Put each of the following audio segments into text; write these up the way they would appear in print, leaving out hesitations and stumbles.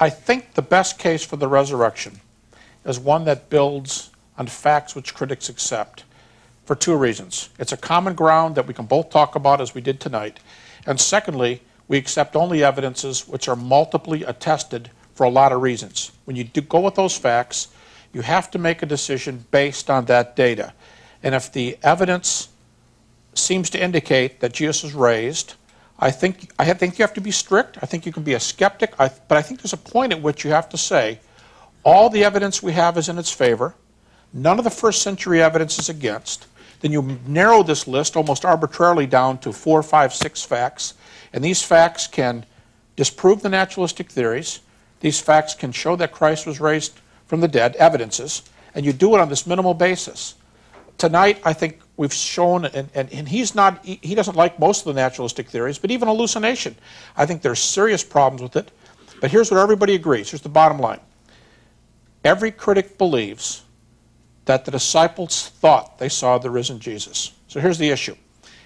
I think the best case for the resurrection is one that builds on facts which critics accept for two reasons. It's a common ground that we can both talk about as we did tonight. And secondly, we accept only evidences which are multiply attested for a lot of reasons. When you do go with those facts, you have to make a decision based on that data. And if the evidence seems to indicate that Jesus was raised, I think you have to be strict. I think you can be a skeptic. But I think there's a point at which you have to say, all the evidence we have is in its favor. None of the first century evidence is against. Then you narrow this list almost arbitrarily down to 4, 5, 6 facts. And these facts can disprove the naturalistic theories. These facts can show that Christ was raised from the dead, evidences. And you do it on this minimal basis. Tonight, I think we've shown, and he doesn't like most of the naturalistic theories, but even hallucination. I think there's serious problems with it. But here's what everybody agrees. Here's the bottom line. Every critic believes that the disciples thought they saw the risen Jesus. So here's the issue.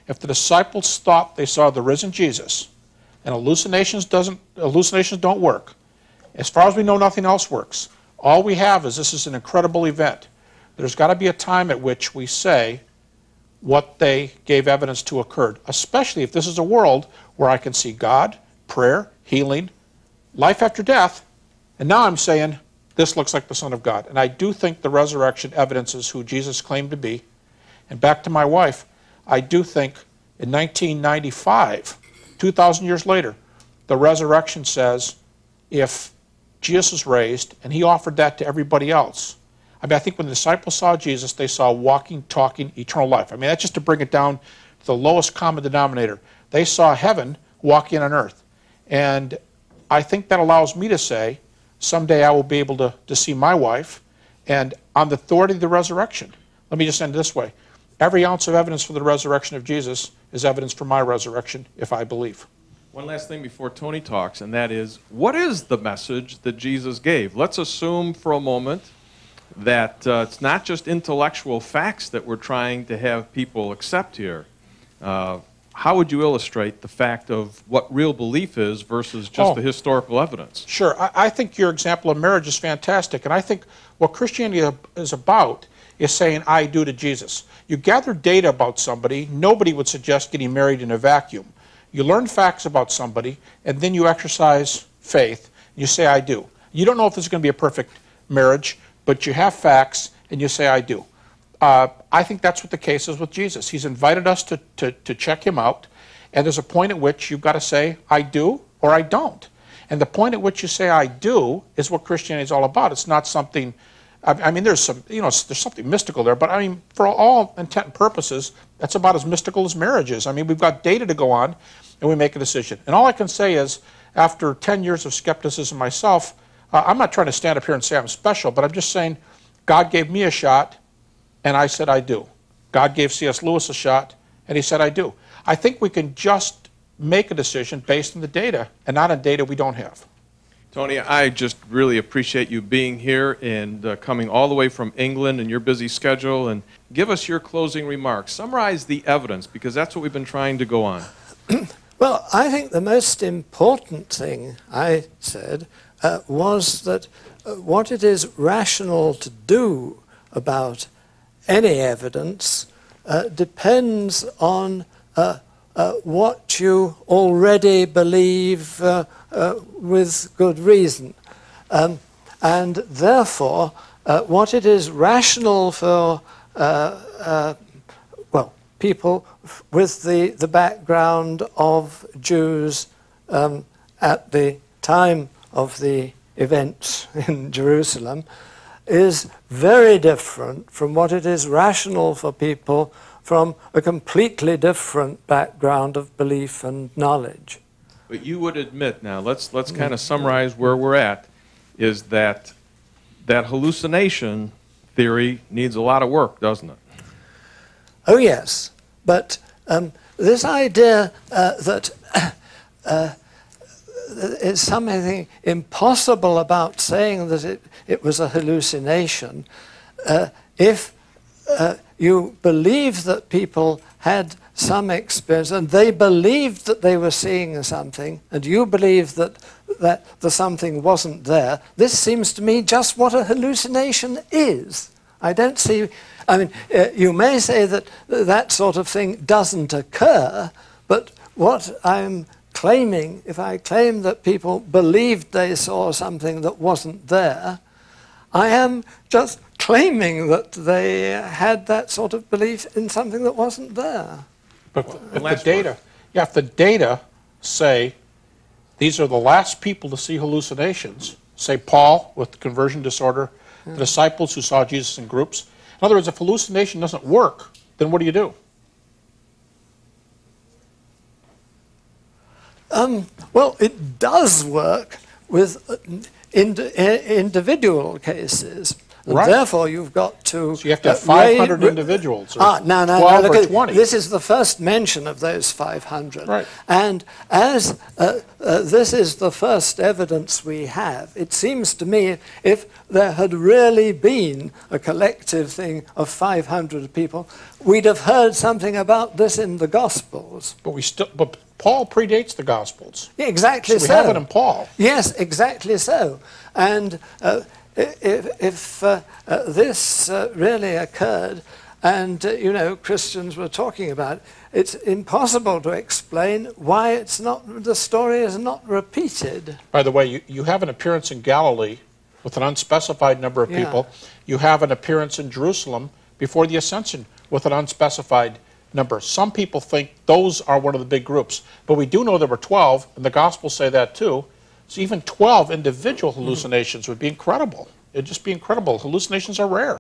If the disciples thought they saw the risen Jesus, and hallucinations don't work, as far as we know, nothing else works. All we have is this is an incredible event. There's got to be a time at which we say what they gave evidence to occurred, especially if this is a world where I can see God, prayer, healing, life after death, and now I'm saying this looks like the Son of God. And I do think the resurrection evidences who Jesus claimed to be. And back to my wife, I do think in 1995, 2,000 years later, the resurrection says if Jesus was raised, and he offered that to everybody else. I mean, I think when the disciples saw Jesus, they saw walking, talking, eternal life. I mean, that's just to bring it down to the lowest common denominator. They saw heaven walking on earth. And I think that allows me to say, someday I will be able to see my wife, and on the authority of the resurrection. Let me just end this way. Every ounce of evidence for the resurrection of Jesus is evidence for my resurrection, if I believe. One last thing before Tony talks, and that is, what is the message that Jesus gave? Let's assume for a moment that it's not just intellectual facts that we're trying to have people accept here. How would you illustrate the fact of what real belief is versus just the historical evidence? Sure. I think your example of marriage is fantastic. And I think what Christianity is about is saying, I do to Jesus. You gather data about somebody. Nobody would suggest getting married in a vacuum. You learn facts about somebody, and then you exercise faith. You say, I do. You don't know if this is going to be a perfect marriage, but you have facts, and you say, I do. I think that's what the case is with Jesus. He's invited us to check him out, and there's a point at which you've got to say, I do or I don't. And the point at which you say, I do, is what Christianity is all about. It's not something, I mean, there's something mystical there, but I mean, for all intent and purposes, that's about as mystical as marriage is. I mean, we've got data to go on, and we make a decision. And all I can say is, after 10 years of skepticism myself, I'm not trying to stand up here and say I'm special, but I'm just saying God gave me a shot, and I said I do. God gave C.S. Lewis a shot, and he said I do. I think we can just make a decision based on the data, and not on data we don't have. Tony, I just really appreciate you being here and coming all the way from England and your busy schedule, and give us your closing remarks. Summarize the evidence, because that's what we've been trying to go on. Well, I think the most important thing I said was that what it is rational to do about any evidence depends on what you already believe with good reason. And therefore, what it is rational for people with the background of Jews at the time of the events in Jerusalem is very different from what it is rational for people from a completely different background of belief and knowledge. But you would admit now, let's kind of summarize where we're at, is that hallucination theory needs a lot of work, doesn't it? Oh yes, but this idea that it's something impossible about saying that it was a hallucination, if you believe that people had some experience and they believed that they were seeing something, and you believe that that the something wasn't there. This seems to me just what a hallucination is. I don't see, I mean, you may say that that sort of thing doesn't occur, but what I'm claiming, if I claim that people believed they saw something that wasn't there, I am just claiming that they had that sort of belief in something that wasn't there. But if the data say these are the last people to see hallucinations, say Paul with the conversion disorder, the disciples who saw Jesus in groups. In other words, if hallucination doesn't work, then what do you do? Well, it does work with individual cases. Right. Therefore, you've got to... So you have to have 500 individuals, or no, 12 look, or 20. This is the first mention of those 500. Right. And as this is the first evidence we have, it seems to me if there had really been a collective thing of 500 people, we'd have heard something about this in the Gospels. But Paul predates the Gospels. Yeah, exactly so. We have it in Paul. Yes, exactly so. And if this really occurred, and you know, Christians were talking about it, it's impossible to explain why it's not, the story is not repeated. By the way, you have an appearance in Galilee with an unspecified number of people. You have an appearance in Jerusalem before the ascension with an unspecified number. Some people think those are one of the big groups, but we do know there were 12, and the Gospels say that too. So even 12 individual hallucinations would be incredible. It'd just be incredible. Hallucinations are rare.